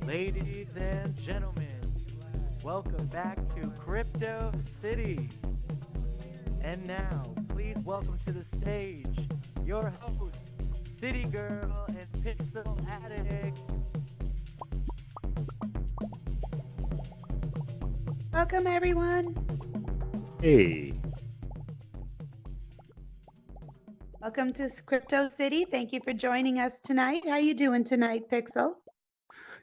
Ladies and gentlemen, welcome back to Crypto City. And now, please welcome to the stage your hosts, CityGirl and PixelAddikt. Welcome, everyone. Hey, Welcome to Crypto City. Thank you for joining us tonight. How you doing tonight, Pixel?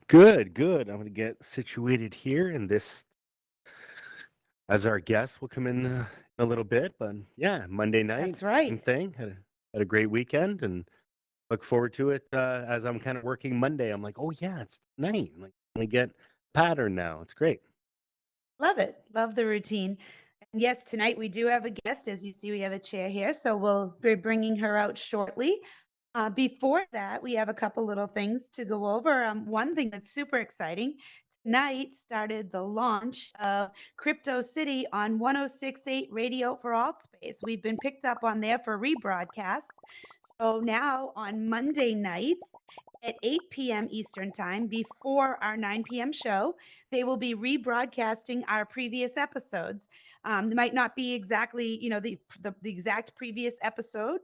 good, good. I'm going to get situated here, and this, as our guest, will come in a little bit. But yeah, Monday night, That's same right. thing. Had a great weekend, and look forward to it. As I'm kind of working Monday, I'm like, oh yeah, it's night. I'm like, we get pattern now. It's great. Love it. Love the routine. And yes, tonight we do have a guest. As you see, we have a chair here, so we'll be bringing her out shortly. Before that, we have a couple little things to go over. One thing that's super exciting tonight started the launch of Crypto City on 1068 Radio for AltSpace. We've been picked up on there for rebroadcasts. So now on Monday nights at 8 p.m. Eastern Time, before our 9 p.m. show, they will be rebroadcasting our previous episodes. It might not be exactly, the exact previous episode,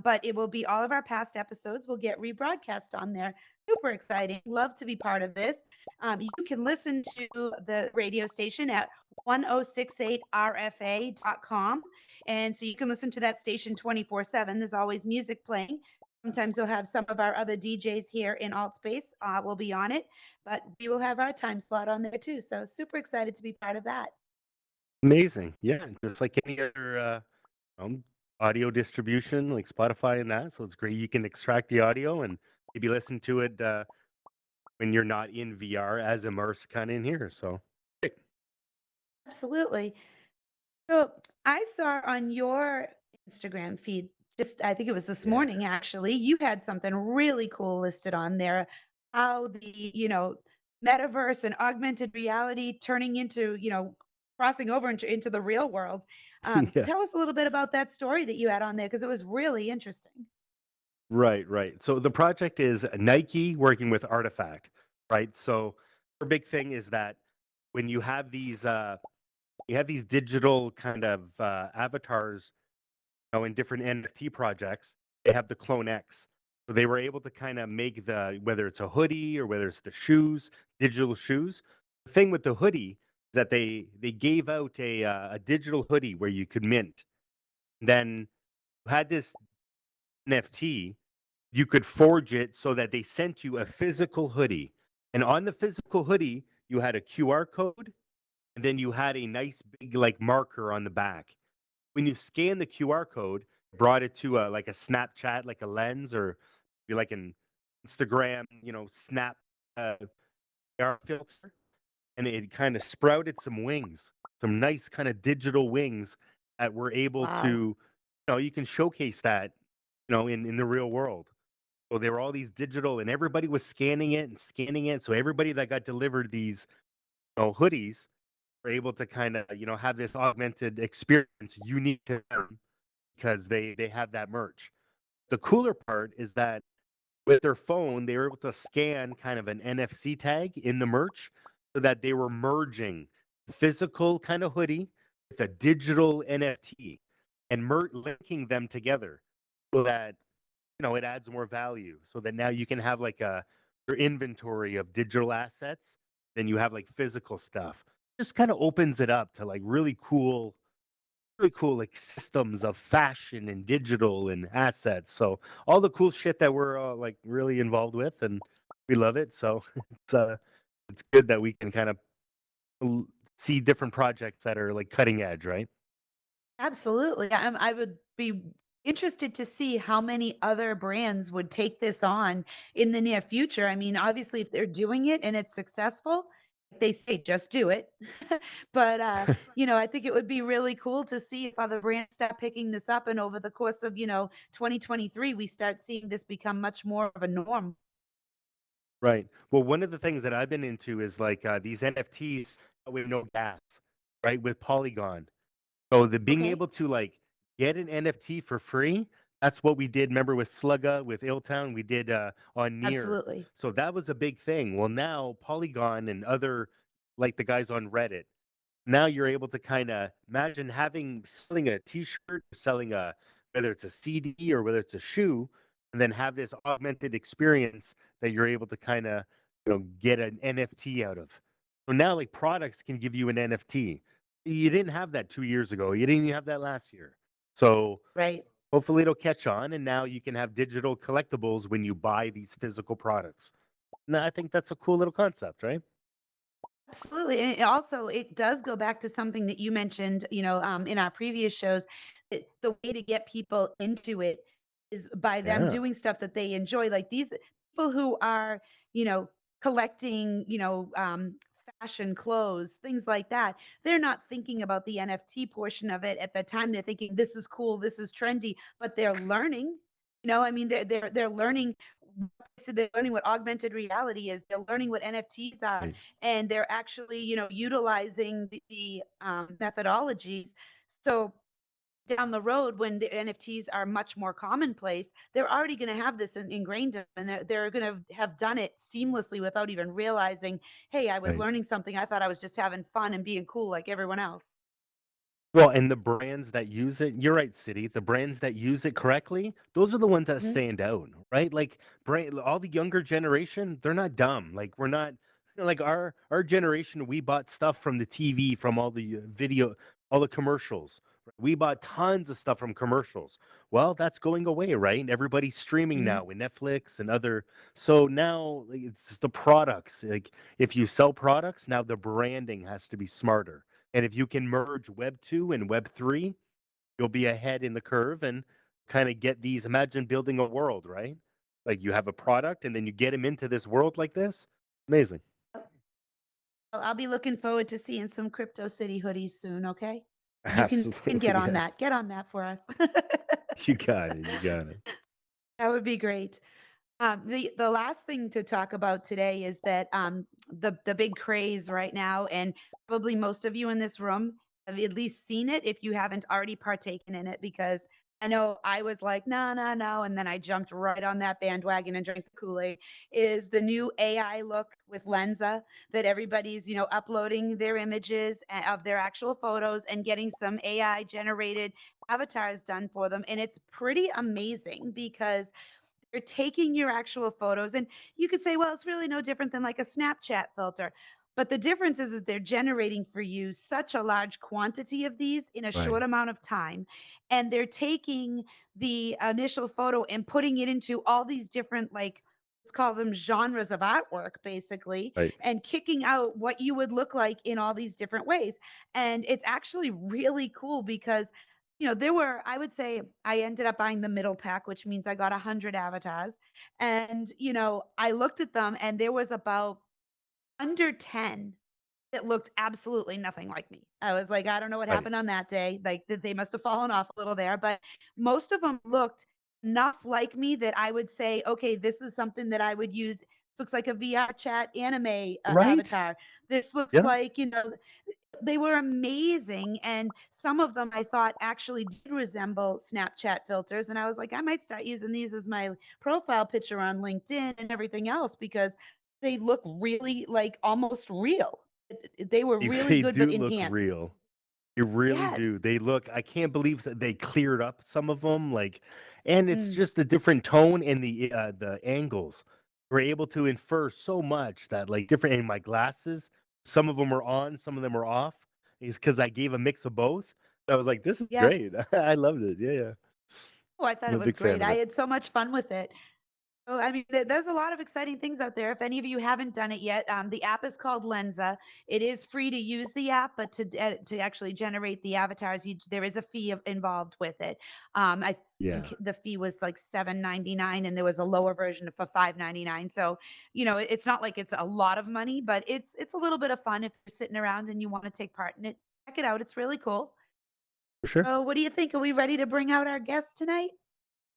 but it will be all of our past episodes will get rebroadcast on there. Super exciting. Love to be part of this. You can listen to the radio station at 1068rfa.com. And so you can listen to that station 24/7. There's always music playing. Sometimes we'll have some of our other DJs here in AltSpace will be on it, but we will have our time slot on there too. So super excited to be part of that. Amazing. Yeah, just like any other um, audio distribution, like Spotify and that. So it's great. You can extract the audio and maybe listen to it when you're not in VR as immersed kind of in here. So. Absolutely. So I saw on your Instagram feed, just I think it was this Yeah. morning actually, you had something really cool listed on there. How the metaverse and augmented reality turning into, crossing over into the real world. Yeah. Tell us a little bit about that story that you had on there because it was really interesting. Right, right. So the project is Nike working with Artifact, right? So our big thing is that when you have these digital kind of avatars, in different NFT projects, they have the Clone X. So they were able to kind of make whether it's a hoodie or whether it's the shoes, digital shoes. The thing with the hoodie is that they gave out a digital hoodie where you could mint. Then you had this NFT, you could forge it so that they sent you a physical hoodie. And on the physical hoodie, you had a QR code, and then you had a nice big like marker on the back. When you scan the QR code, brought it to like a Snapchat, like a lens, or be like an Instagram, snap AR filter, and it kind of sprouted some wings, some nice kind of digital wings that were able to, Wow. you can showcase that, in the real world. So there were all these digital, and everybody was scanning it and scanning it. So everybody that got delivered these, hoodies were able to kind of, have this augmented experience unique to them because they have that merch. The cooler part is that with their phone, they were able to scan kind of an NFC tag in the merch so that they were merging physical kind of hoodie with a digital NFT and linking them together so that it adds more value so that now you can have like your inventory of digital assets, then you have like physical stuff. Just kind of opens it up to like really cool like systems of fashion and digital and assets. So all the cool shit that we're like really involved with, and we love it. So it's good that we can kind of see different projects that are like cutting edge, right? Absolutely. I would be interested to see how many other brands would take this on in the near future. I mean, obviously, if they're doing it and it's successful, they say just do it. But I think it would be really cool to see if other brands start picking this up, and over the course of 2023, we start seeing this become much more of a norm. Right. Well, one of the things that I've been into is like these NFTs with no gas, right? With Polygon. So the being Okay, able to like get an NFT for free, that's what we did. Remember with Slugga, with Illtown, we did on Near. absolutely. So that was a big thing. Well, now Polygon and other like the guys on Reddit, now you're able to kind of imagine having selling a T-shirt, selling a whether it's a CD or whether it's a shoe, and then have this augmented experience that you're able to kind of get an NFT out of. So now like products can give you an NFT. You didn't have that 2 years ago. You didn't even have that last year. So Right. hopefully it'll catch on, and now you can have digital collectibles when you buy these physical products. And I think that's a cool little concept, right? Absolutely. And also, it does go back to something that you mentioned, in our previous shows. The way to get people into it is by them Yeah. doing stuff that they enjoy. Like these people who are, you know, collecting, fashion clothes, things like that. They're not thinking about the NFT portion of it at the time. They're thinking this is cool, this is trendy, but they're learning. I mean, they're learning. So they're learning what augmented reality is. They're learning what NFTs are, Right. and they're actually utilizing the methodologies. So down the road when the NFTs are much more commonplace, they're already going to have this ingrained in them, and they're going to have done it seamlessly without even realizing, hey, I was Right. learning something. I thought I was just having fun and being cool like everyone else. Well, and the brands that use it, you're right, City. The brands that use it correctly, those are the ones that Mhm. stand out, right? Like all the younger generation, they're not dumb. Like we're not like our generation. We bought stuff from the TV, from all the video, all the commercials. We bought tons of stuff from commercials. Well, that's going away, right? Everybody's streaming Mhm. now with Netflix and other. So now like, it's the products. Like if you sell products, now the branding has to be smarter, and if you can merge Web 2 and Web 3, you'll be ahead in the curve and kind of get these. Imagine building a world, right? Like you have a product and then you get them into this world like this. Amazing. Well, I'll be looking forward to seeing some Crypto City hoodies soon. Okay, you can get Absolutely. on Yes. that. Get on that for us. You got it. You got it. That would be great. The last thing to talk about today is that the big craze right now, and probably most of you in this room have at least seen it if you haven't already partaken in it, because I know I was like, no, no, no, and then I jumped right on that bandwagon and drank the Kool-Aid. Is the new AI look with Lenza that everybody's uploading their images of their actual photos and getting some AI generated avatars done for them, and it's pretty amazing because they're taking your actual photos, and you could say, well, it's really no different than like a Snapchat filter. But the difference is that they're generating for you such a large quantity of these in a Right. short amount of time. And they're taking the initial photo and putting it into all these different, like, let's call them genres of artwork, basically, Right. and kicking out what you would look like in all these different ways. And it's actually really cool because there were, I would say, I ended up buying the middle pack, which means I got 100 avatars. And, I looked at them and there was about under 10 that looked absolutely nothing like me. I was like, I don't know what Right. happened on that day. Like, they must have fallen off a little there, but most of them looked enough like me that I would say, okay, this is something that I would use. This looks like a VR chat anime Right. avatar. This looks Yeah. like, they were amazing, and some of them I thought actually did resemble Snapchat filters, and I was like, I might start using these as my profile picture on LinkedIn and everything else because they look really like almost real. They were They, really they good but do look enhanced. real. They really Yes. do. They look. I can't believe that they cleared up some of them. Like, and it's Mm, just the different tone and the angles. We're able to infer so much that like different. In my glasses, some of them were on, some of them were off. It's because I gave a mix of both. I was like, this is yeah. great. I loved it. Yeah, yeah. Oh, I thought I'm it a was big fan great. of I it. had so much fun with it. Oh, I mean, there's a lot of exciting things out there. If any of you haven't done it yet, the app is called Lenza. It is free to use the app, but to actually generate the avatars, there is a fee involved with it. I Yeah, think the fee was like 7.99, and there was a lower version for 5.99. So, it's not like it's a lot of money, but it's a little bit of fun if you're sitting around and you want to take part in it. Check it out; it's really cool. for sure. Oh, what do you think? Are we ready to bring out our guest tonight?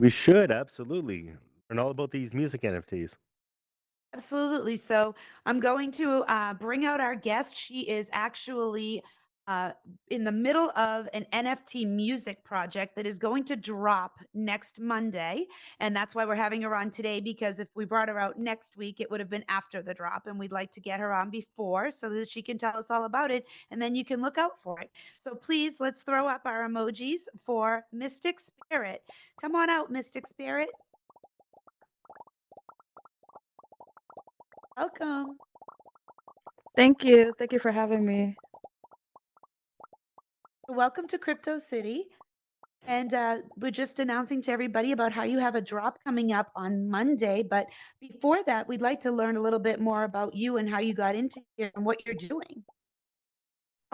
We should absolutely learn all about these music NFTs. Absolutely. So I'm going to bring out our guest. She is actually uh, in the middle of an NFT music project that is going to drop next Monday. And that's why we're having her on today, because if we brought her out next week, it would have been after the drop. And we'd like to get her on before so that she can tell us all about it. And then you can look out for it. So please, let's throw up our emojis for Mystic Spirit. Come on out, Mystic Spirit. Welcome. Thank you. Thank you for having me. Welcome to Crypto City. And we're just announcing to everybody about how you have a drop coming up on Monday. But before that, we'd like to learn a little bit more about you and how you got into here and what you're doing.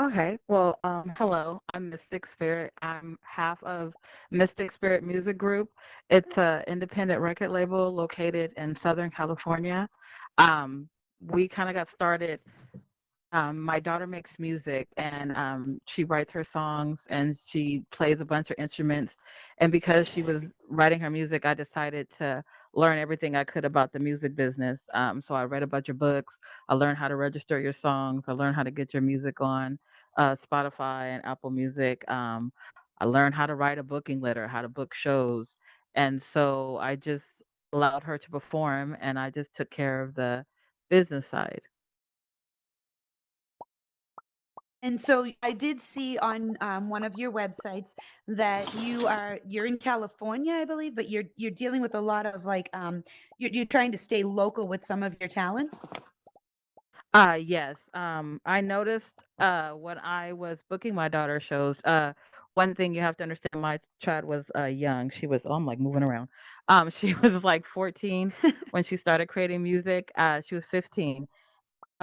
Okay. Well, hello. I'm Mystic Spirit. I'm half of Mystic Spirit Music Group. It's an independent record label located in Southern California. Um, we kind of got started. My daughter makes music and she writes her songs and she plays a bunch of instruments. And because she was writing her music, I decided to learn everything I could about the music business. So I read a bunch of books. I learned how to register your songs. I learned how to get your music on Spotify and Apple Music. I learned how to write a booking letter, how to book shows. And so I just allowed her to perform and I just took care of the business side. And so I did see on one of your websites that you're in California, I believe, but you're dealing with a lot of like you're trying to stay local with some of your talent. Yes. I noticed when I was booking my daughter's shows, one thing you have to understand, my child was young. She was, oh, I'm like moving around. She was like 14 when she started creating music. She was 15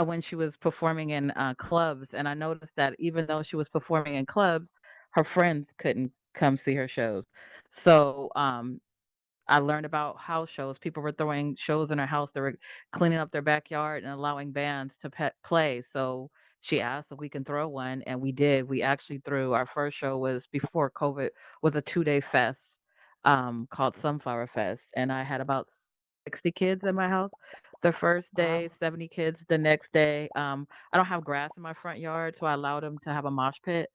when she was performing in clubs, and I noticed that even though she was performing in clubs, her friends couldn't come see her shows. So I learned about house shows. People were throwing shows in her house. They were cleaning up their backyard and allowing bands to play. So she asked if we can throw one, and we did. We actually threw our first show was before COVID was a 2-day fest called Sunflower Fest, and I had about 60 kids in my house. The first day, Wow. 70 kids. The next day, I don't have grass in my front yard, so I allowed them to have a mosh pit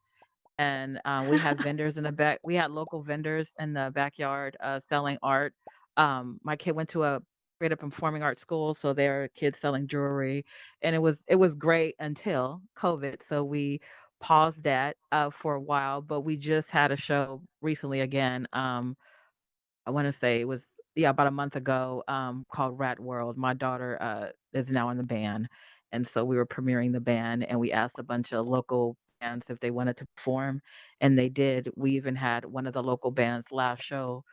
and we had vendors in the back. We had local vendors in the backyard selling art. My kid went to a creative performing arts school, so there are kids selling jewelry, and it was great until COVID. So we paused that for a while, but we just had a show recently again. I want to say it was yeah about a month ago called Rat World. My daughter is now in the band, and so we were premiering the band, and we asked a bunch of local bands if they wanted to perform, and they did. We even had one of the local bands last show.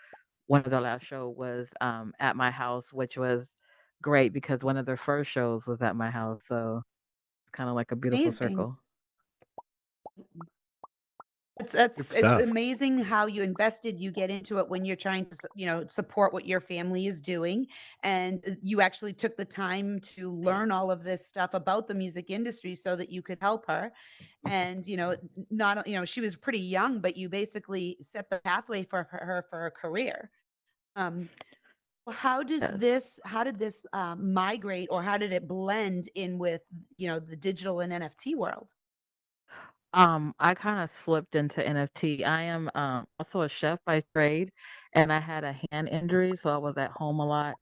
One of their last show was at my house, which was great because one of their first shows was at my house. So it's kind of like a beautiful Amazing. circle. Good It's stuff. amazing how you invested, you get into it when you're trying to, support what your family is doing, and you actually took the time to learn all of this stuff about the music industry so that you could help her. And not she was pretty young, but you basically set the pathway for her for a career. Um, Yes. how did this migrate, or how did it blend in with the digital and NFT world? I kind of slipped into NFT. I am also a chef by trade, and I had a hand injury, so I was at home a lot.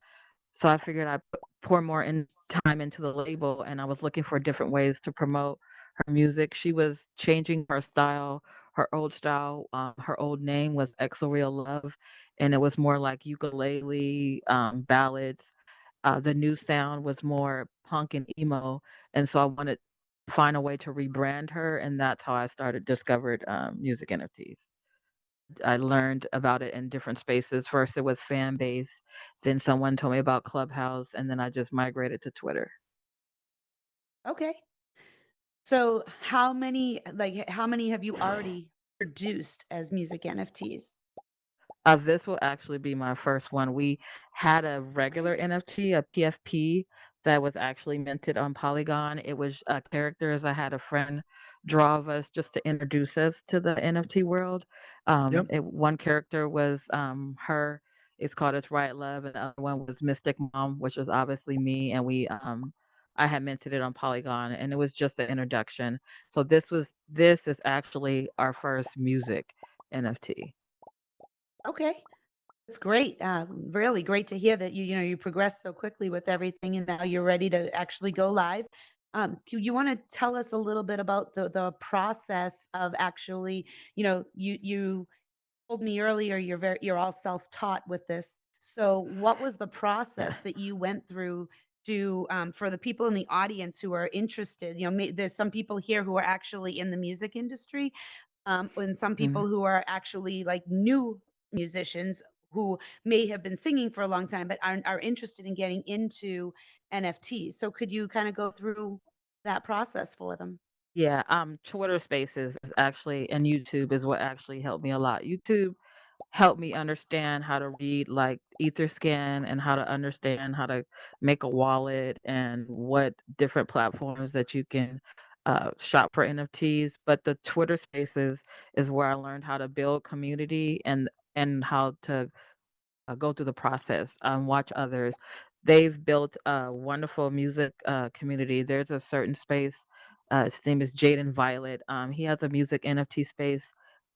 So I figured I'd pour more time into the label, and I was looking for different ways to promote her music. She was changing her style, her old style. Her old name was Exo Real Love, and it was more like ukulele ballads. The new sound was more punk and emo, and so I wanted to find a way to rebrand her, and that's how I started discovered music NFTs. I learned about it in different spaces. First, it was fan base, then someone told me about Clubhouse, and then I just migrated to Twitter. Okay. So how many have you already produced as music NFTs? This will actually be my first one. We had a regular NFT, a PFP, that was actually minted on Polygon. It was characters. I had a friend draw of us just to introduce us to the NFT world. Yep. One character was her. It's called It's Right Love, and the other one was Mystic Mom, which was obviously me, and I had minted it on Polygon, and it was just an introduction. So this is actually our first music NFT. Okay. It's great. Really great to hear that you progressed so quickly with everything, and now you're ready to actually go live. Do you want to tell us a little bit about the process of actually, you told me earlier you're all self-taught with this. So what was the process that you went through to for the people in the audience who are interested? There's some people here who are actually in the music industry, and some Mhm. people who are actually like new musicians who may have been singing for a long time but are interested in getting into NFTs. So could you kind of go through that process for them? Yeah, Twitter Spaces is actually and YouTube is what actually helped me a lot. YouTube helped me understand how to read like Etherscan and how to understand how to make a wallet and what different platforms that you can shop for NFTs. But the Twitter Spaces is where I learned how to build community and how to go through the process, watch others. They've built a wonderful music community. There's a certain space. His name is Jaden Violet. He has a music NFT space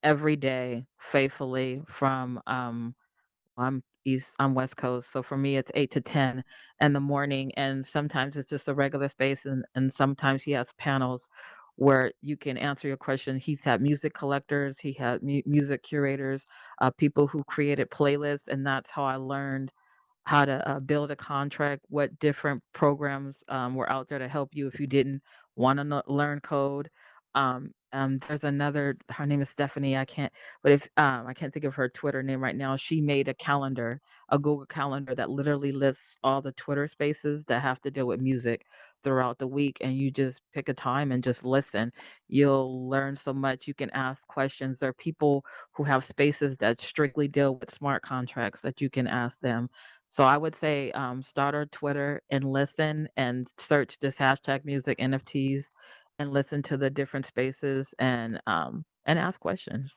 every day, faithfully from I'm West Coast, so for me it's 8 to 10 in the morning, and sometimes it's just a regular space, and sometimes he has panels where you can answer your question. He's had music collectors, he had music curators, people who created playlists, and that's how I learned how to build a contract, what different programs were out there to help you if you didn't want to learn code. There's another, her name is Stephanie. I can't think of her Twitter name right now. She made a calendar, a Google calendar that literally lists all the Twitter spaces that have to deal with music throughout the week, and you just pick a time and just listen. You'll learn so much. You can ask questions. There are people who have spaces that strictly deal with smart contracts that you can ask them. So I would say start our Twitter and listen and search this hashtag music NFTs and listen to the different spaces and ask questions.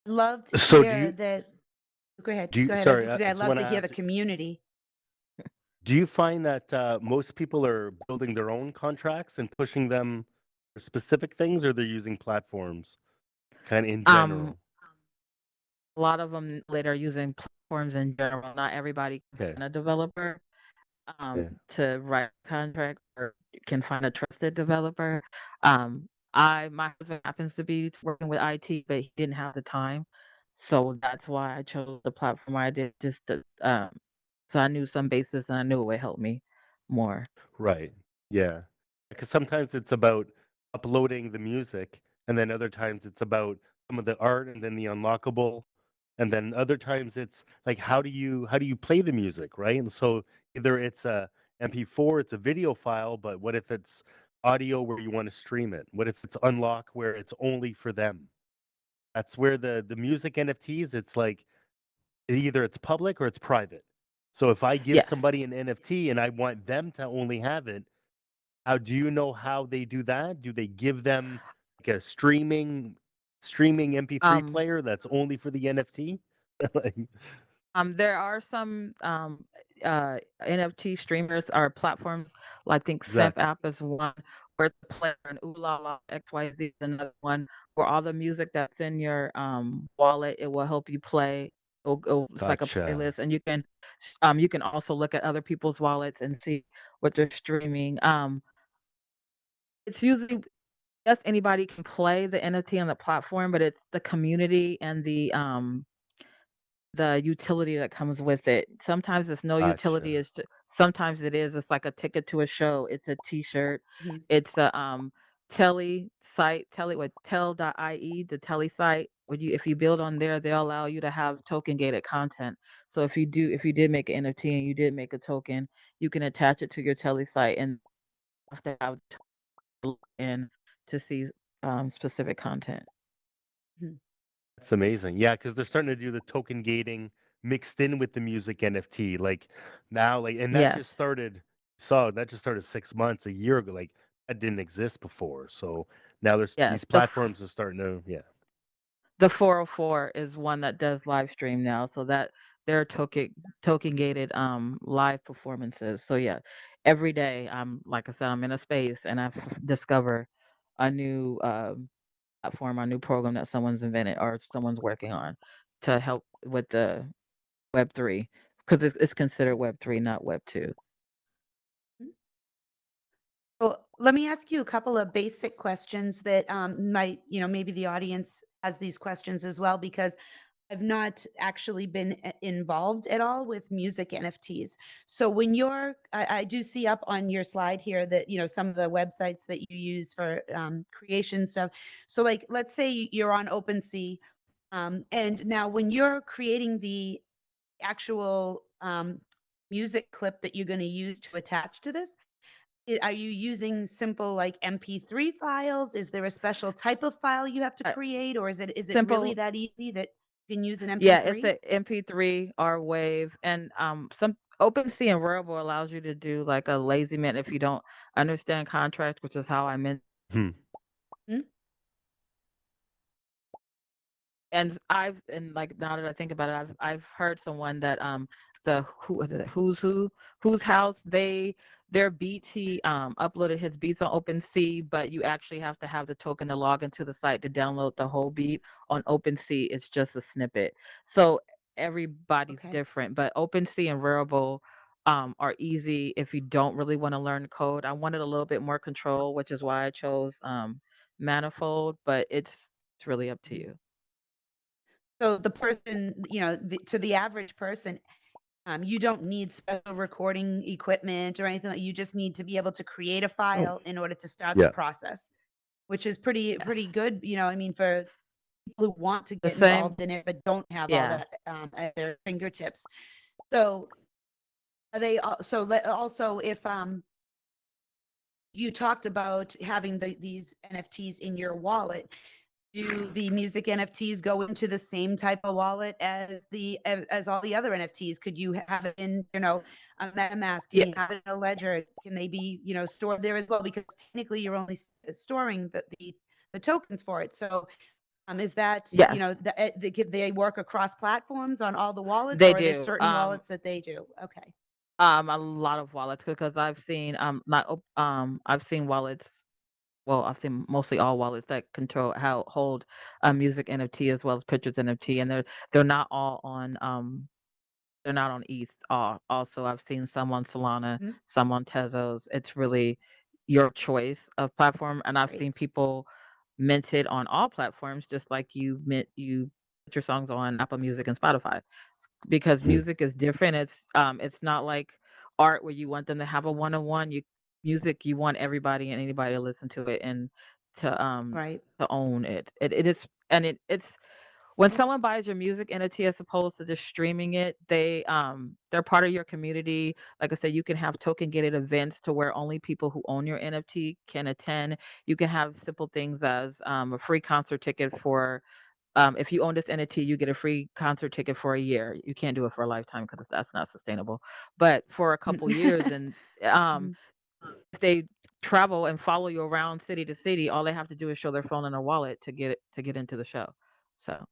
Love to So do hear you that. Go ahead. do Go you ahead. I was sorry, just gonna say, I I'd just love want to to hear the ask, community. do you find that most people are building their own contracts and pushing them for specific things, or they're using platforms kind of in Um, general? a lot of them later using platforms in general. Not everybody can Okay. find a developer Yeah. to write a contract or can find a trusted developer. My husband happens to be working with IT, but he didn't have the time, so that's why I chose the platform I did. So I knew some basis and I knew it would help me more. Right. Yeah. Because sometimes it's about uploading the music, and then other times it's about some of the art, and then the unlockable, and then other times it's like how do you play the music, right? And so either it's a MP4, it's a video file, but what if it's audio where you want to stream it? What if it's unlock where it's only for them? That's where the music NFTs, it's like either it's public or it's private. So if I give Yes. somebody an NFT and I want them to only have it, how do you know how they do that? Do they give them like a streaming MP3 Um, player that's only for the NFT? Like, there are some NFT streamers or platforms. Like I think Simp exactly. app is one where it's a player and Ooh La La XYZ is another one where all the music that's in your wallet it will help you play. It's like a Gotcha. playlist, and you can also look at other people's wallets and see what they're streaming. It's usually yes anybody can play the NFT on the platform, but it's the community and the utility that comes with it. Sometimes it's no utility, Gotcha. sometimes it is. It's like a ticket to a show, it's a T-shirt, Mhm. it's a tele site, tell.ie, the tele site. When you if you build on there, they'll allow you to have token gated content. So if you did make an NFT and you did make a token, you can attach it to your tele site and have to have in to see specific content. Mhm. That's amazing. Yeah, because they're starting to do the token gating mixed in with the music NFT. Like now, like, and that Yes. just started. Saw that just started 6 months, a year ago. Like that didn't exist before. So now there's Yes. these platforms are starting to. Yeah. The 404 is one that does live stream now, so that they're token gated live performances. So yeah, every day I'm like I said, I'm in a space and discover a new platform, a new program that someone's invented or someone's working on to help with the Web 3 because it's considered Web 3, not Web 2. Mhm. So let me ask you a couple of basic questions that might, maybe the audience has these questions as well, because I've not actually been involved at all with music NFTs. So when I do see up on your slide here that, some of the websites that you use for creation stuff. So like, let's say you're on OpenSea, and now when you're creating the actual music clip that you're going to use to attach to this, are you using simple like MP3 files? Is there a special type of file you have to Uh, create, or is it really Simple, that easy that you can use an yeah, it's MP3? a MP3 or Wave, and some OpenSea and Rarible allows you to do like a lazy mint if you don't understand contracts, which is how I meant. Hmm. Hmm? And like now that I think about it, I've heard someone that the who was it whose house their beats he uploaded his beats on OpenSea, but you actually have to have the token to log into the site to download the whole beat. On OpenSea, it's just a snippet. So everybody's Okay. different, but OpenSea and Rarible are easy if you don't really want to learn code. I wanted a little bit more control, which is why I chose Manifold, but it's really up to Mhm. you. So the person, to the average person, you don't need special recording equipment or anything. You just need to be able to create a Oh, file in order to start the yeah. process, which is pretty Yes. pretty good. I mean, for people who want to The get same. involved in it but don't have all Yeah. that at their fingertips. So are they also if you talked about having these NFTs in your wallet. Do the music NFTs go into the same type of wallet as all the other NFTs? Could you have it in, a MetaMask? Can Yeah. you have it in a ledger? Can they be, stored there as well? Because technically you're only storing the tokens for it. So is that, Yes, they work across platforms on all the wallets, they or are there do. certain wallets that they do? Okay. A lot of wallets because I've seen not I've seen wallets. Well, I've seen mostly all wallets that control how hold music NFT as well as pictures NFT, and they're not all on they're not on ETH. Also, I've seen some on Solana, Mhm. some on Tezos. It's really your choice of platform, and I've seen Great. people mint it on all platforms, just like you put your songs on Apple Music and Spotify, because Hmm. music is different. It's not like art where you want them to have a one-on-one. Music, you want everybody and anybody to listen to it and to um Right. to own it. It is and it's when someone buys your music NFT as opposed to just streaming it, they're part of your community. Like I said, you can have token gated events to where only people who own your NFT can attend. You can have simple things as a free concert ticket for if you own this NFT, you get a free concert ticket for a year. You can't do it for a lifetime because that's not sustainable. But for a couple years, and um, Mhm. if they travel and follow you around city to city, all they have to do is show their phone and their wallet to get into the show. So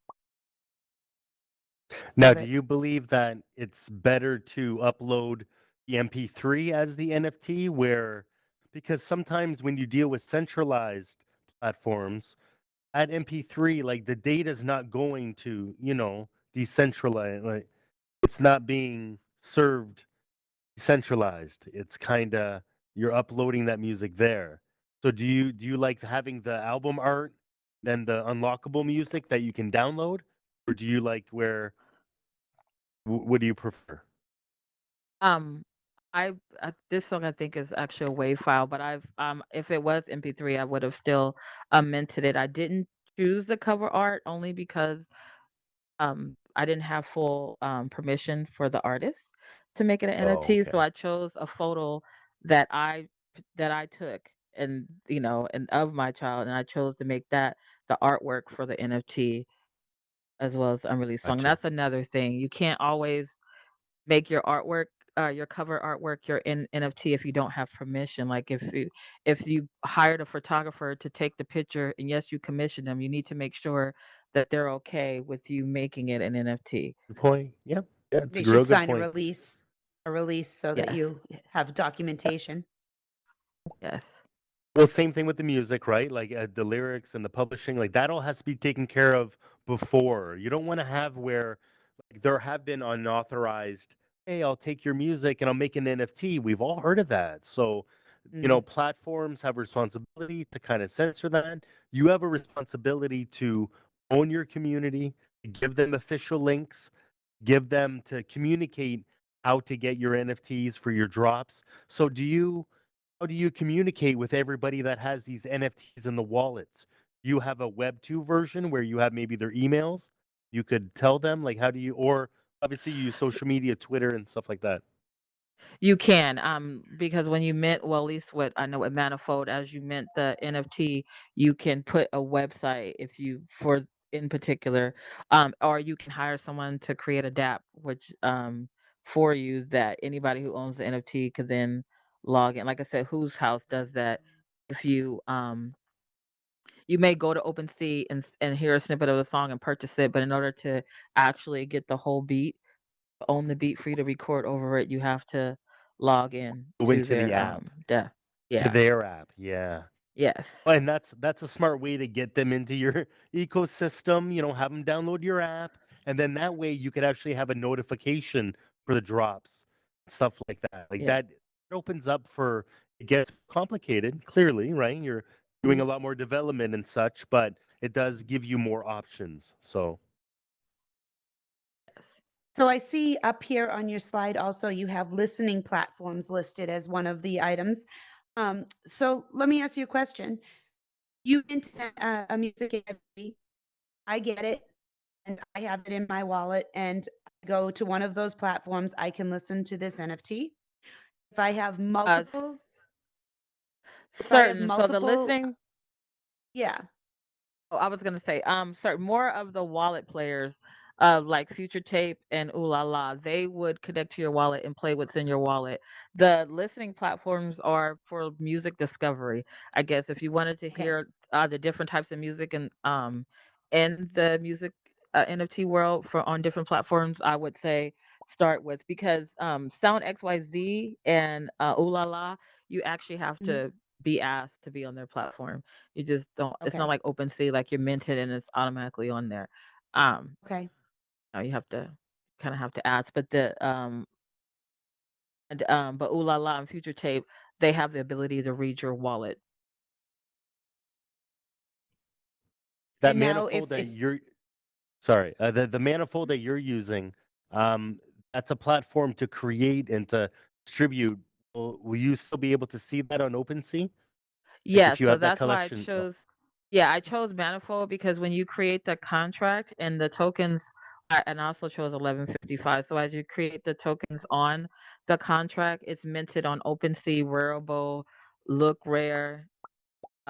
Now, Love do it. you believe that it's better to upload the MP3 as the NFT, where because sometimes when you deal with centralized platforms, at MP3, like the data's not going to, decentralize. Like it's not being served decentralized. It's kind of you're uploading that music there. So do you like having the album art, then the unlockable music that you can download, or do you like where what do you prefer? um, this song I think is actually a WAV file, but I've if it was MP3, I would have still minted it. I didn't choose the cover art only because I didn't have full permission for the artist to make it an Oh, NFT, so okay. I chose a photo that I took and and of my child, and I chose to make that the artwork for the NFT as well as the unreleased song. And Gotcha. that's another thing. You can't always make your artwork your cover artwork, your NFT if you don't have permission. Like if you hired a photographer to take the picture and yes, you commission them, you need to make sure that they're okay with you making it an NFT. Good point. Yeah, yeah, it's They a real should good sign point. a release so that Yes. you have documentation. Yes. Well, same thing with the music, right? Like the lyrics and the publishing, like that all has to be taken care of before. You don't want to have where like there have been unauthorized, hey, I'll take your music and I'll make an NFT. We've all heard of that. So, Mm, platforms have a responsibility to kind of censor that. You have a responsibility to own your community, give them official links, give them to communicate how to get your NFTs for your drops. So how do you communicate with everybody that has these NFTs in the wallets? You have a Web 2 version where you have maybe their emails. You could tell them, like, how do you, or obviously you use social media, Twitter, and stuff like that. You can, because when you mint, well, at least what I know with Manifold, as you mint the NFT, you can put a website if you for in particular, or you can hire someone to create a DApp, which for you that anybody who owns the NFT could then log in. Like I said, Whose House does that. If you may go to OpenSea and hear a snippet of a song and purchase it, but in order to actually get the whole beat, own the beat for you to record over it, you have to log in Go to into the their app, dev. to Yeah. their app. Yeah. Yes. And that's a smart way to get them into your ecosystem, have them download your app, and then that way you could actually have a notification for the drops, stuff like that. Like Yeah. that it opens up for it gets complicated, clearly, right? You're doing mm. a lot more development and such, but it does give you more options. So Yes. So I see up here on your slide also you have listening platforms listed as one of the items. So let me ask you a question. You mint a music NFT, I get it, and I have it in my wallet, and I go to one of those platforms, I can listen to this NFT. If I have Uh, multiple, if I have certain. So the multiple, listening. yeah, Oh, I was gonna say, certain more of the wallet players, like Future Tape and Ooh La La, they would connect to your wallet and play what's in your wallet. The listening platforms are for music discovery. I guess if you wanted to okay. hear the different types of music and in the music NFT world for on different platforms, I would say start with because Sound XYZ and Ooh La La, you actually have Mhm. to be asked to be on their platform. You just don't it's not Okay. like OpenSea, like you're minted and it's automatically on there. Um, Okay. no, you have to kinda have to ask. But but Ooh La La and Future Tape, they have the ability to read your wallet. that And now manifold that if you're sorry, the manifold that you're using, um, that's a platform to create and to distribute. Will you still be able to see that on OpenSea? Like Yeah, if you so have that that's why I collection? Oh, chose yeah, I chose Manifold because when you create the contract and the tokens and I also chose 1155. So as you create the tokens on the contract, it's minted on OpenSea, Rarible, Look Rare,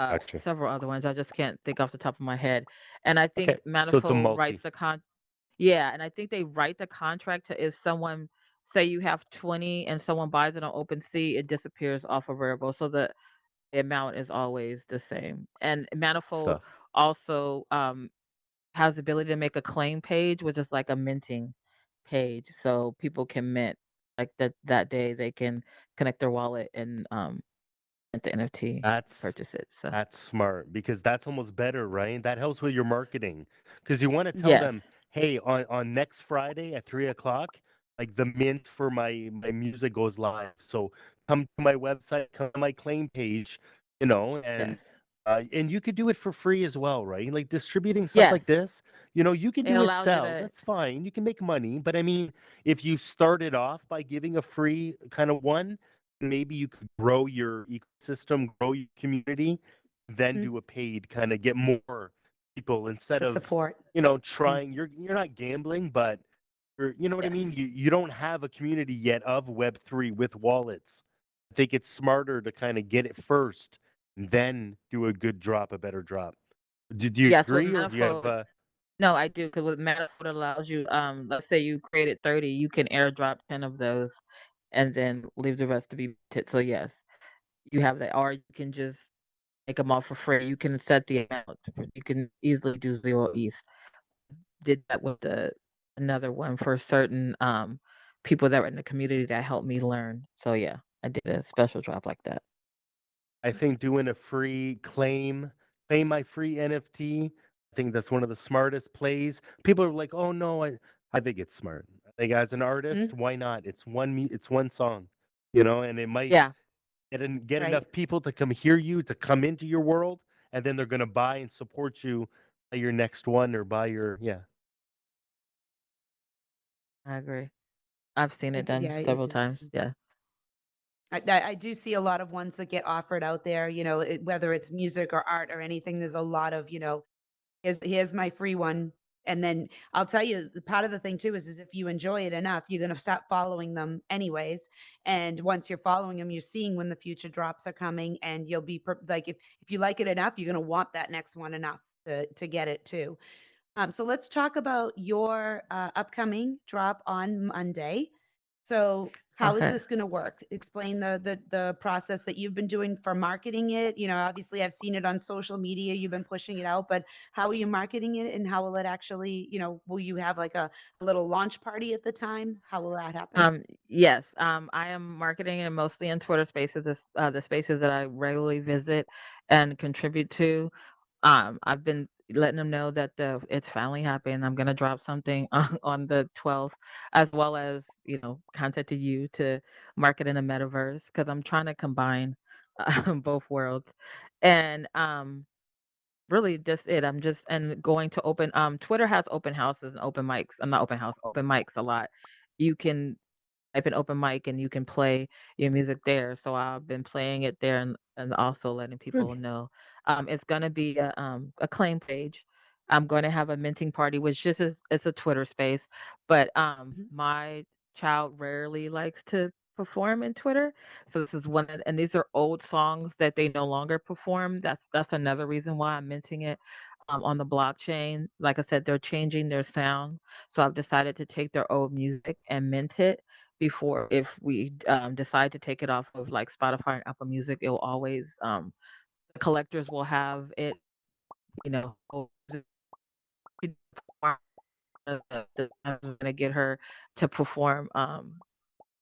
gotcha. several other ones. I just can't think off the top of my head. And I Okay, think so it's a Manifold writes multi. the yeah, and I think they write the contract to if someone say you have 20 and someone buys it on OpenSea, it disappears off of Rarible. So the amount is always the same. And Manifold Stuff. also has the ability to make a claim page, which is like a minting page. So people can mint like that day they can connect their wallet and mint the NFT, That's purchase it. So that's smart because that's almost better, right? That helps with your marketing because you want to tell yes. them, hey, on next Friday at 3 o'clock, like the mint for my music goes live. So come to my website, come to my claim page, Yes. and you could do it for free as well, right? Like distributing stuff Yes. like this, you can It do a allows you sell. to That's fine. You can make money, but I mean, if you started off by giving a free kind of one maybe you could grow your ecosystem, grow your community, then mhm, do a paid kind of get more people instead the of, support. Mm, trying you're not gambling, but you know what I yes. mean? You don't have a community yet of Web3 with wallets. I think it's smarter to kind of get it first, then do a good drop, a better drop. Do you Yes, with agree or do you have Manifold. No, I do because with Manifold allows you let's say you created 30, you can airdrop 10 of those and then leave the rest to be minted. So yes, you have that, or you can just make them all for free. You can set the amount. You can easily do 0 ETH. Did that with the another one for certain people that were in the community that helped me learn. So yeah, I did a special drop like that. I think doing a free claim my free NFT. I think that's one of the smartest plays. People are like, "Oh no, I think it's smart. I think as an artist, Mhm. why not? It's one song, you know, and it might Yeah. get Right. enough people to come hear you, to come into your world, and then they're gonna buy and support you buy your next one or buy your yeah. I agree. I've seen it Yeah, done I several do times. too. Yeah. I do see a lot of ones that get offered out there, whether it's music or art or anything. There's a lot of, here's my free one. And then I'll tell you, the part of the thing too is if you enjoy it enough, you're gonna start following them anyways. And once you're following them, you're seeing when the future drops are coming, and you'll be like, if you like it enough, you're gonna want that next one enough to get it too. So let's talk about your upcoming drop on Monday. So how is Okay. this going to work? Explain the process that you've been doing for marketing it. Obviously I've seen it on social media. You've been pushing it out, but how are you marketing it, and how will it actually, will you have like a little launch party at the time? How will that happen? Yes, I am marketing and mostly in Twitter Spaces, the spaces that I regularly visit and contribute to. I've been letting them know that it's finally happening. I'm gonna drop something on the 12th, as well as contacted you to market in the metaverse because I'm trying to combine both worlds, and really just it. I'm just and going to open. Twitter has open houses and open mics. I'm not open house, open mics a lot. You can type in open mic and you can play your music there. So I've been playing it there and also letting Good. people know. It's gonna be a claim page. I'm going to have a minting party, which just is it's a Twitter space, but Mhm. my child rarely likes to perform in Twitter. So this is one of, and these are old songs that they no longer perform. That's another reason why I'm minting it on the blockchain. Like I said, they're changing their sound. So I've decided to take their old music and mint it before if we decide to take it off of like Spotify and Apple Music, it will always the collectors will have it, hold the I'm gonna get her to perform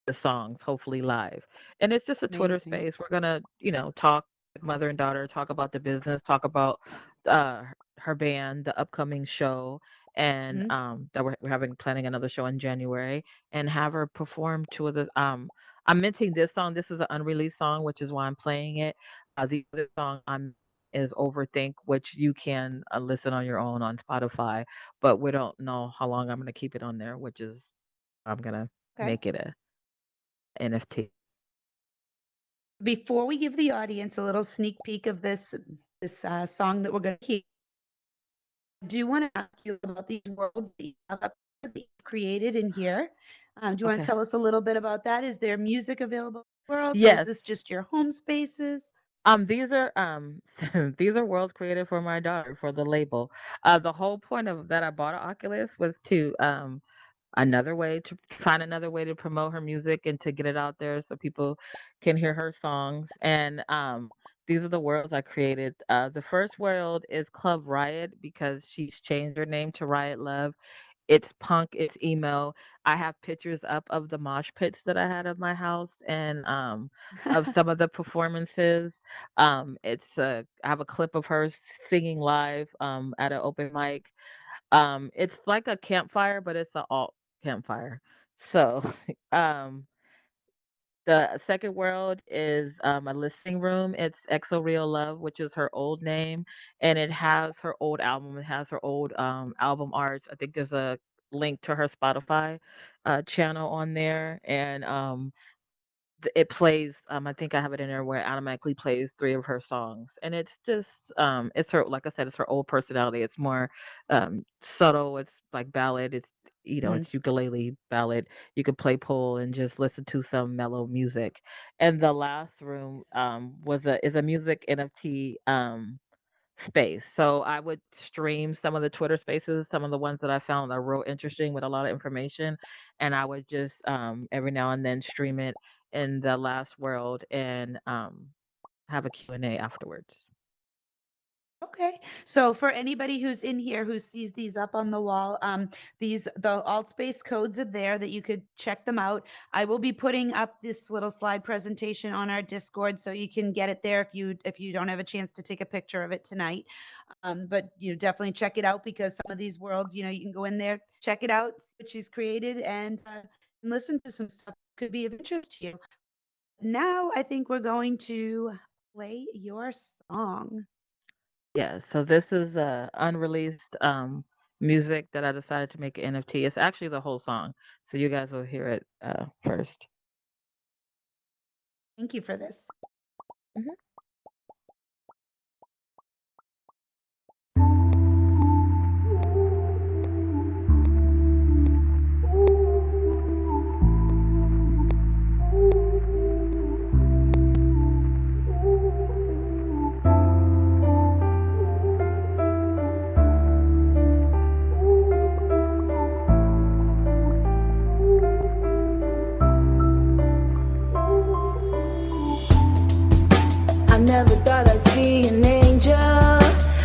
the songs, hopefully live. And it's just a Twitter Amazing. space. We're gonna, talk like mother and daughter, talk about the business, talk about uh her band, the upcoming show, and Mhm. that we're having planning another show in January, and have her perform two of the I'm minting this song. This is an unreleased song, which is why I'm playing it. The other song I'm is Overthink, which you can listen on your own on Spotify, but we don't know how long I'm gonna keep it on there, which is I'm gonna Okay. make it a NFT. Before we give the audience a little sneak peek of this song that we're going to hear, I do want to ask you about these worlds that you have up there that you've created in here. Do you want to Okay. tell us a little bit about that? Is there music available in the world, or is Yes. this just your home spaces? These are these are worlds created for my daughter for the label. The whole point of that I bought an Oculus was to another way to find another way to promote her music and to get it out there so people can hear her songs. And these are the worlds I created. The first world is Club Riot because she's changed her name to Riot Love. It's punk, it's emo. I have pictures up of the mosh pits that I had at my house and of some of the performances. I have a clip of her singing live at an open mic. It's like a campfire, but it's an alt campfire. So, um, the second world is a listening room. It's EXO Real Love, which is her old name, and it has her old album. It has her old album art. I think there's a link to her Spotify channel on there, and it plays. I think I have it in there where it automatically plays three of her songs, and it's just it's her. Like I said, it's her old personality. It's more subtle. It's like ballad. Mhm. It's ukulele ballad. You could play pole and just listen to some mellow music. And the last room was a is a music NFT. space. So I would stream some of the Twitter spaces, some of the ones that I found are real interesting with a lot of information, and I would just every now and then stream it in the last world and have a Q&A afterwards. Okay. So for anybody who's in here who sees these up on the wall, the AltSpace codes are there that you could check them out. I will be putting up this little slide presentation on our Discord, so you can get it there if you don't have a chance to take a picture of it tonight. But definitely check it out, because some of these worlds, you can go in there, check it out, see what she's created, and listen to some stuff that could be of interest to you. Now I think we're going to play your song. Yeah, so this is unreleased music that I decided to make an NFT. It's actually the whole song, so you guys will hear it first. Thank you for this. Mhm. I never thought I'd see an angel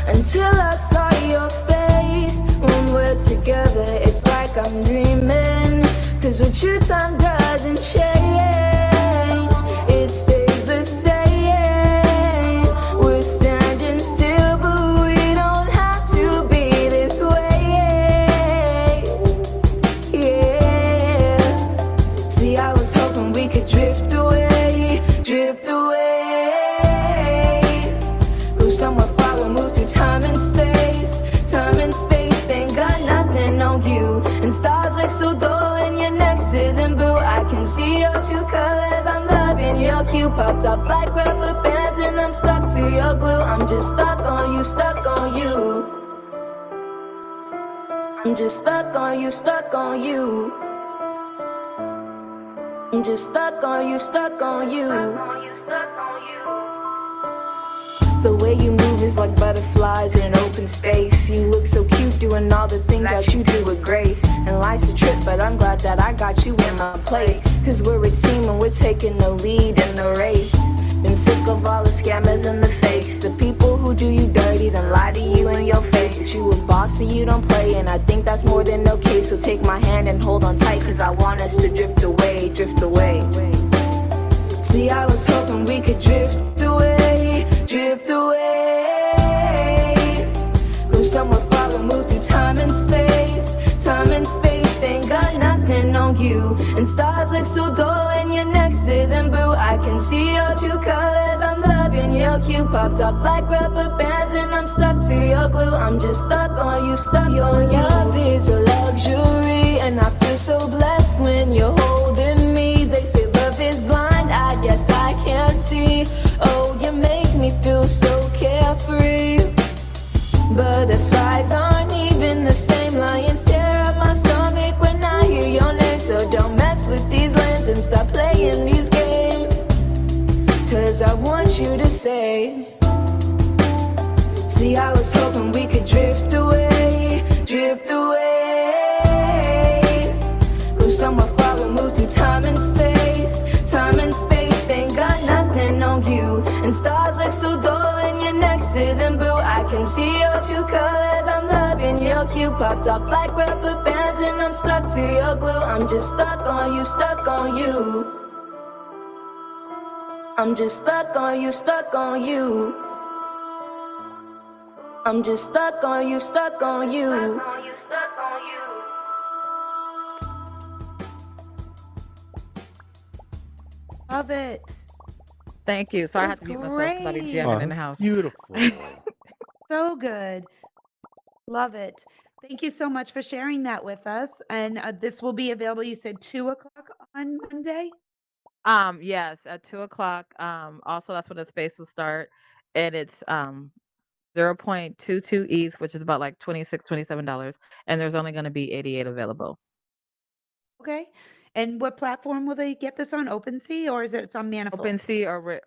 until I saw your face. When we're together, it's like I'm dreaming. 'Cause with you, time doesn't change, it stays the same. We're standing still, but we don't have to be this way. Yeah. See, I was hoping we could drift away, drift away. Somewhere far removed through time and space. Time and space ain't got nothing on you. And stars look so dull when you're next to them, boo. I can see your true colors, I'm loving your cue. Popped off like rubber bands and I'm stuck to your glue. I'm just stuck on you, stuck on you. I'm just stuck on you, stuck on you. I'm just stuck on you, stuck on you. The way you move is like butterflies in an open space. You look so cute doing all the things that you do with grace. And life's a trip, but I'm glad that I got you in my place. 'Cause we're a team and we're taking the lead in the race. Been sick of all the scammers and the fakes. The people who do you dirty, then lie to you in your face. But you a boss and you don't play, and I think that's more than okay. So take my hand and hold on tight, 'cause I want us to drift away, drift away. See, I was hoping we could drift away, drift away. Go somewhere far removed through time and space. Time and space ain't got nothing on you. And stars look so dull when you're next to them, boo. I can see your true colors, I'm loving your cue. Popped off like rubber bands and I'm stuck to your glue. I'm just stuck on you, stuck on you. Your love is a luxury, and I feel so blessed when you're holding me. They say love is blind, I guess I can't see. Oh, you make me feel so carefree. Butterflies aren't even the same. Lions tear up my stomach when I hear your name. So don't mess with these lames and stop playing these games. 'Cause I want you to say. See, I was hoping we could drift away, drift away. Go somewhere far removed through time and space. Time and space ain't got nothing on you. And stars look so dull when you're next to them, boo. I can see your true colors, I'm loving your cue. Popped off like rubber bands and I'm stuck to your glue. I'm just stuck on you, stuck on you. I'm just stuck on you, stuck on you. I'm just stuck on you, stuck on you. Love it. Thank you. Sorry, I That's had to mute myself because I'll be great. jamming in the house. Beautiful. So good. Love it. Thank you so much for sharing that with us. And this will be available, you said 2 o'clock on Monday? Yes, at 2 o'clock. Also that's when the space will start. And it's 0.22 ETH, which is about like $26, $27. And there's only gonna be 88 available. Okay. And what platform will they get this on? OpenSea or is it it's on Manifold? OpenSea or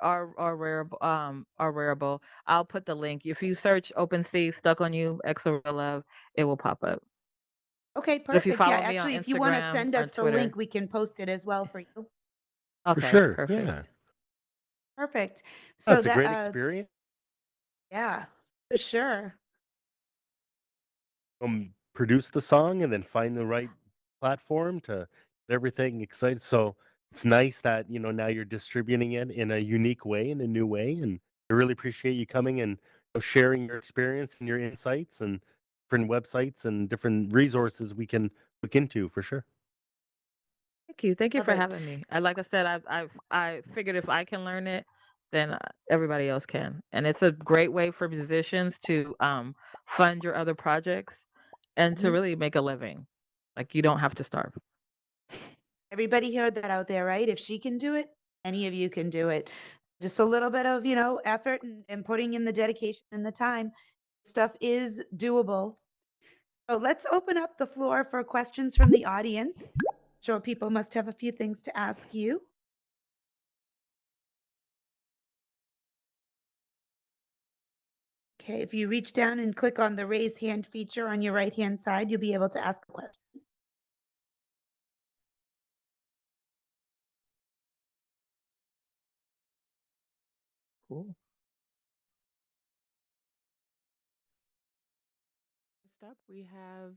Rarible. I'll put the link. If you search OpenSea Stuck on You Exo Real Love, it will pop up. Okay, But if you perfect. Yeah, follow me on actually, if you want to Instagram send or us the link, Twitter, we can post it as well for you. For okay, sure. Yeah. perfect. Perfect. Oh, So it's a that, great experience. yeah, for sure. Produce the song and then find the right platform to get everything excited. So it's nice that now you're distributing it in a unique way, in a new way, and I really appreciate you coming and sharing your experience and your insights and different websites and different resources we can look into for sure. Thank you. Thank you Love for it. having me. Like I said, I figured if I can learn it, then everybody else can. And it's a great way for musicians to fund your other projects and to Mhm. really make a living. Like you don't have to starve. Everybody heard that out there, right? If she can do it, any of you can do it. Just a little bit of, effort and putting in the dedication and the time. Stuff is doable. So let's open up the floor for questions from the audience. Sure, people must have a few things to ask you. Okay, if you reach down and click on the raise hand feature on your right-hand side, you'll be able to ask a question. Cool. First up, we have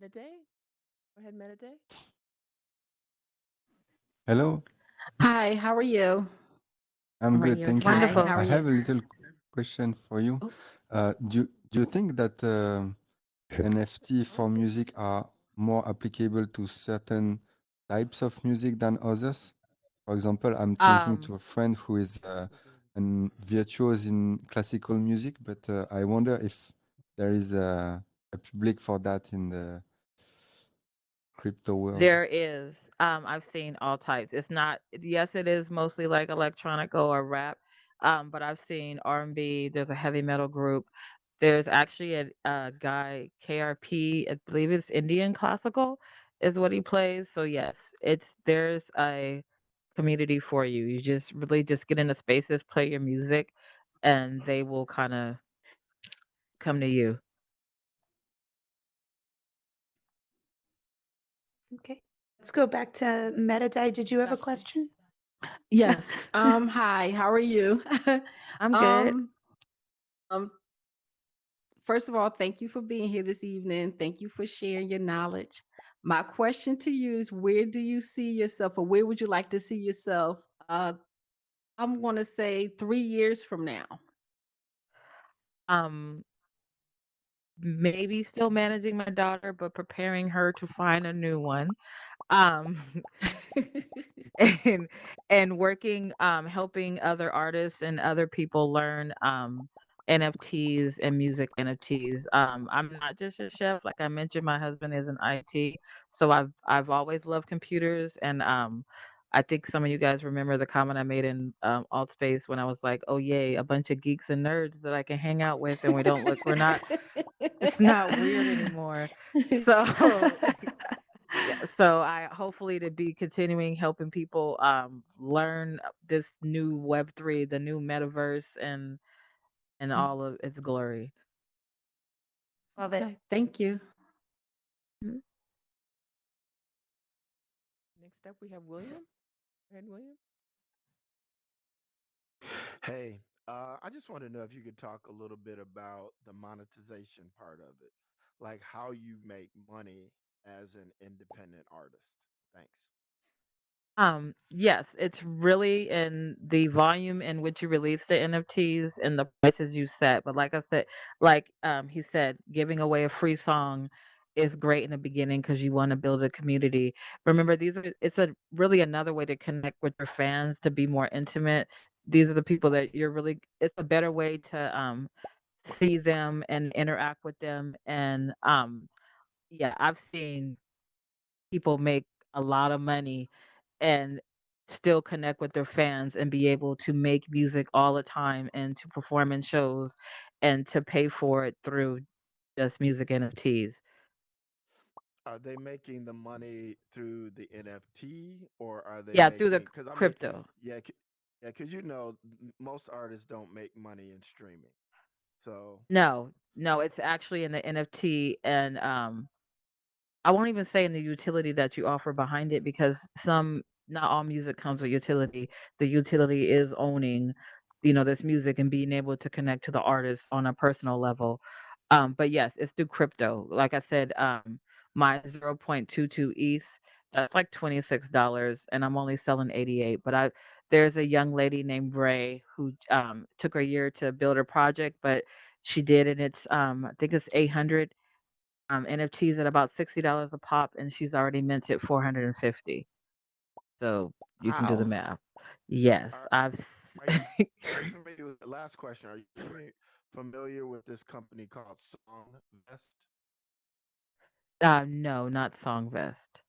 Mede. Go ahead, Mede. Hello, Hi, how are you? I'm All right, good, you thank you. okay? Wonderful. How I are you? have a little question for you. Oh, Do you think that NFT for music are more applicable to certain types of music than others? For example, I'm thinking Um, to a friend who is an virtuoso in classical music, but I wonder if there is a public for that in the crypto world. There is. I've seen all types. It's not. Yes, it is mostly like electronic or rap. But I've seen R&B. There's a heavy metal group. There's actually a guy KRP. I believe it's Indian classical, is what he plays. So yes, there's a community for you. You just really just get into spaces, play your music, and they will kind of come to you. Okay, let's go back to Metadai. Did you have a question? yes. Hi, how are you? I'm good. um, um, First of all, thank you for being here this evening. Thank you for sharing your knowledge. My question to you is where do you see yourself or where would you like to see yourself? I'm gonna say 3 years from now. Um, Maybe still managing my daughter, but preparing her to find a new one. Um, and working, helping other artists and other people learn NFTs and music NFTs. I'm not just a chef, like I mentioned. My husband is an IT, so I've always loved computers, and I think some of you guys remember the comment I made in AltSpace when I was like, "Oh yay, a bunch of geeks and nerds that I can hang out with, and we're not, it's not weird anymore." So yeah, so I hopefully to be continuing helping people learn this new Web3, the new metaverse, and all of its glory. Love it. Okay, thank you. Mhm. Next up, we have William. Go ahead, William. Hey, I just want to know if you could talk a little bit about the monetization part of it, like how you make money as an independent artist. Thanks. Yes, it's really in the volume in which you release the NFTs and the prices you set. But like I said, like he said, giving away a free song is great in the beginning because you want to build a community. Remember, it's a really another way to connect with your fans to be more intimate. These are the people that you're really. It's a better way to see them and interact with them. And yeah, I've seen people make a lot of money and still connect with their fans and be able to make music all the time and to perform in shows and to pay for it through just music NFTs. are they making the money through the NFT, or are they Yeah, through the making? Because I mean, crypto. yeah, yeah, because most artists don't make money in streaming. So No, no, it's actually in the NFT, and I won't even say in the utility that you offer behind it because not all music comes with utility. The utility is owning, this music and being able to connect to the artist on a personal level. But yes, it's through crypto. Like I said, my 0.22 ETH, that's like $26, and I'm only selling 88. But there's a young lady named Ray who took her a year to build her project, but she did, and it's I think it's 800 NFTs at about $60 a pop, and she's already minted 450. So you can do the wow. math. Yes, Are I've. are you are you familiar with the last question? Are you familiar with this company called Songvest? No, not Songvest.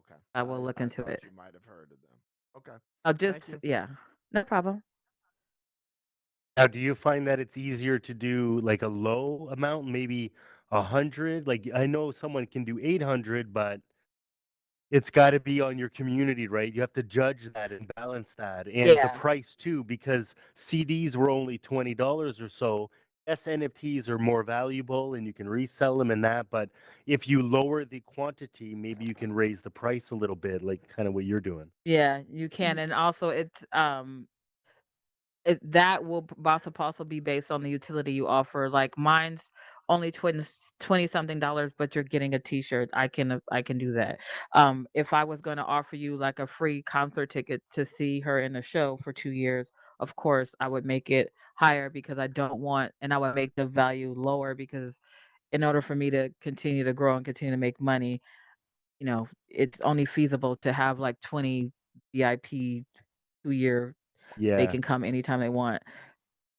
Okay, I will look I into thought it. you might have heard of them. Okay, I'll just, thank you. yeah, no problem. Now, do you find that it's easier to do like a low amount, maybe 100? Like I know someone can do 800, but it's got to be on your community, right? You have to judge that and balance that, and the Yeah, price too, because CDs were only $20 or so. Yes, NFTs are more valuable, and you can resell them and that. But if you lower the quantity, maybe you can raise the price a little bit, like kind of what you're doing. yeah, you can, Mhm. and also that will also be based on the utility you offer. Like mine's only 20 something dollars, but you're getting a T-shirt. I can do that. If I was going to offer you like a free concert ticket to see her in a show for 2 years, of course I would make it higher because I don't want, and I would make the value lower because in order for me to continue to grow and continue to make money, it's only feasible to have like 20 VIP 2 year. They Yeah. can come anytime they want.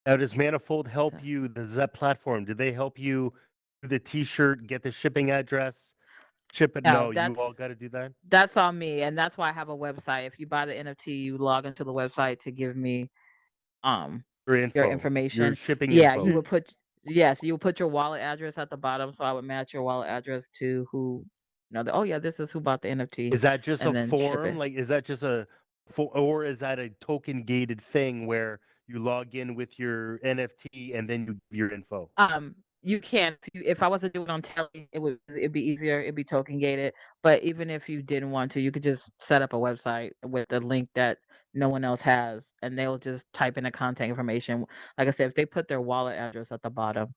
Now, does Manifold So, help you? Does that platform, do they help you do the T-shirt, get the shipping address, ship it? no, No, you all got to do that. that's on me, and that's why I have a website. If you buy the NFT, you log into the website to give me um Your your info, your information. shipping Yeah, you info. Mhm. would put yes, you would put your wallet address at the bottom, so I would match your wallet address to who, oh yeah, this is who bought the NFT, Is that just a and then ship form? it. Like, is that just or is that a token gated thing where you log in with your NFT and then you give your info? You can if I was to do it on Telly, it'd be easier, it'd be token gated. But even if you didn't want to, you could just set up a website with a link that no one else has, and they'll just type in the contact information. Like I said, if they put their wallet address at the bottom,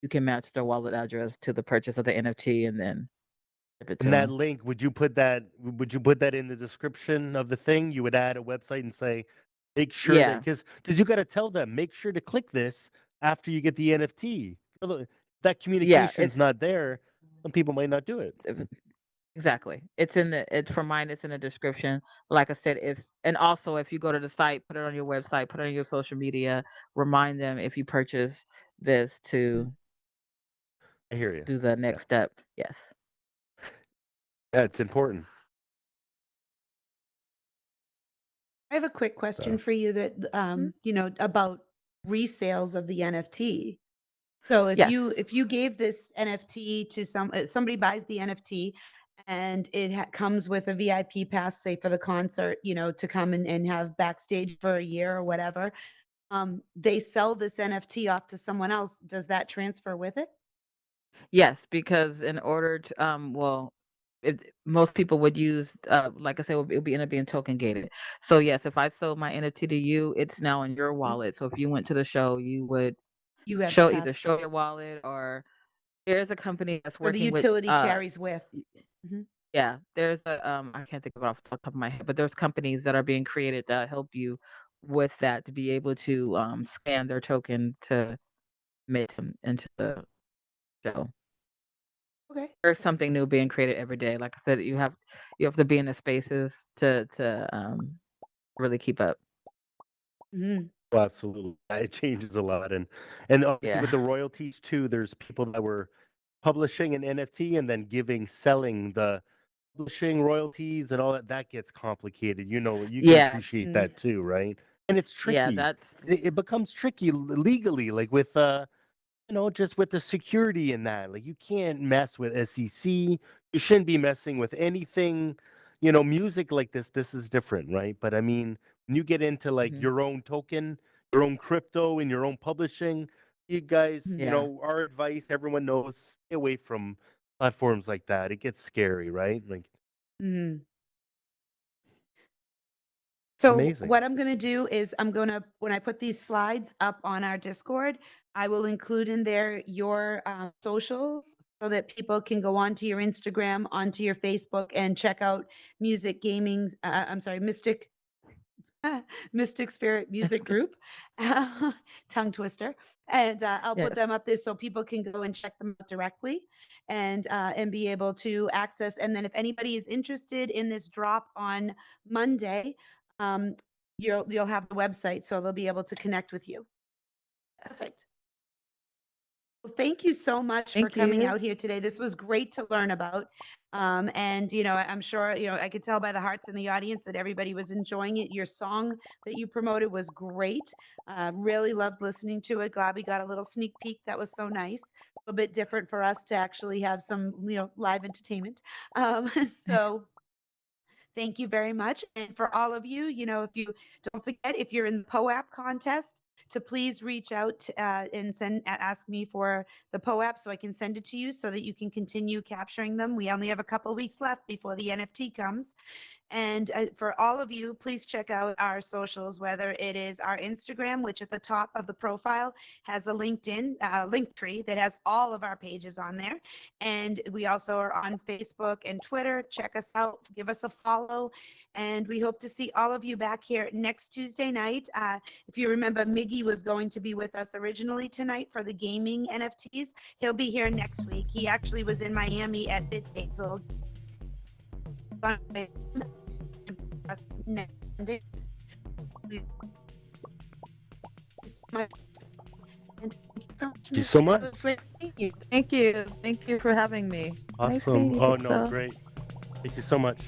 you can match their wallet address to the purchase of the NFT and then ship it to And that them. link, would you put that in the description of the thing? You would add a website and say, make sure that Yeah, because you got to tell them, make sure to click this after you get the NFT. If that yeah, communication's not there, some people might not do it. exactly. It's in for mine. It's in the description. Like I said, and also if you go to the site, put it on your website, put it on your social media. Remind them if you purchase this to I hear you. do the Yeah, next step. Yes. yeah, it's important. I have a quick question So for you that, Mhm. about resales of the NFT. So if Yes. you gave this NFT to somebody buys the NFT and it comes with a VIP pass, say for the concert, to come and have backstage for a year or whatever, they sell this NFT off to someone else. Does that transfer with it? Yes, because in order to well, most people would use like I said, it would be end up being token gated. So yes, if I sold my NFT to you, it's now in your Mhm. wallet. So if you went to the show, you would You have to either pass, show your wallet, or there's a company that's or the working with utility carries with. Mhm. yeah, there's a I can't think of it off the top of my head, but there's companies that are being created that help you with that to be able to scan their token to make them into the show. Okay. There's something new being created every day. Like I said, you have to be in the spaces to really keep up. Mhm. well, absolutely, it changes a lot, and obviously Yeah. with the royalties too. There's people that were publishing an NFT and then selling the publishing royalties and all that. That gets complicated. You can Yeah. appreciate Mm. that too, right? And it's Yeah, tricky. that's It becomes tricky legally, like with just with the security in that. Like you can't mess with SEC. you shouldn't be messing with anything, you know, music like this is different, right? But I mean, when you get into like Mhm. your own token, your own crypto and your own publishing, you guys, you Yeah. know, our advice, everyone knows, stay away from platforms like that. It gets scary, right? Like, Mhm. So amazing. what I'm going to do is when I put these slides up on our Discord, I will include in there your socials so that people can go onto your Instagram, onto your Facebook, and check out Music Gaming's, I'm sorry, Mystic Spirit Music Group, tongue twister, and I'll Yeah. put them up there so people can go and check them out directly, and be able to access. And then if anybody is interested in this drop on Monday, um, you'll have the website, so they'll be able to connect with you. Perfect. Well, thank you so much for Thank coming you. out here today. This was great to learn about. And, you know, I'm sure, you know, I could tell by the hearts in the audience that everybody was enjoying it. Your song that you promoted was great. Really loved listening to it. Glad we got a little sneak peek. That was so nice. A little bit different for us to actually have some, you know, live entertainment. So thank you very much. And for all of you, you know, if you don't forget, if you're in the POAP contest, to please reach out and ask me for the POAP so I can send it to you so that you can continue capturing them. We only have a couple weeks left before the NFT comes. And for all of you, please check out our socials, whether it is our Instagram, which at the top of the profile has a LinkedIn link tree that has all of our pages on there. And we also are on Facebook and Twitter. Check us out, give us a follow. And we hope to see all of you back here next Tuesday night. If you remember, Miggy was going to be with us originally tonight for the gaming NFTs. He'll be here next week. He actually was in Miami at BitDate, so Thank you so much. Thank you. Thank you. Thank you for having me. Nice Awesome. meeting you, Oh no, Pixel. great. Thank you so much.